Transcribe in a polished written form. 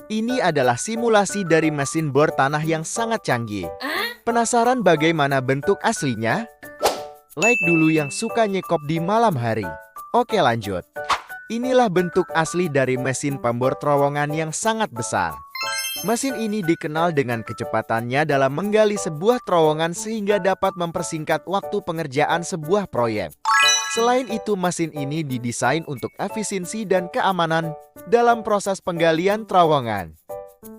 Ini adalah simulasi dari mesin bor tanah yang sangat canggih. Penasaran bagaimana bentuk aslinya? Like dulu yang suka nyekop di malam hari. Oke lanjut. Inilah bentuk asli dari mesin pembor terowongan yang sangat besar. Mesin ini dikenal dengan kecepatannya dalam menggali sebuah terowongan sehingga dapat mempersingkat waktu pengerjaan sebuah proyek. Selain itu, mesin ini didesain untuk efisiensi dan keamanan dalam proses penggalian terowongan.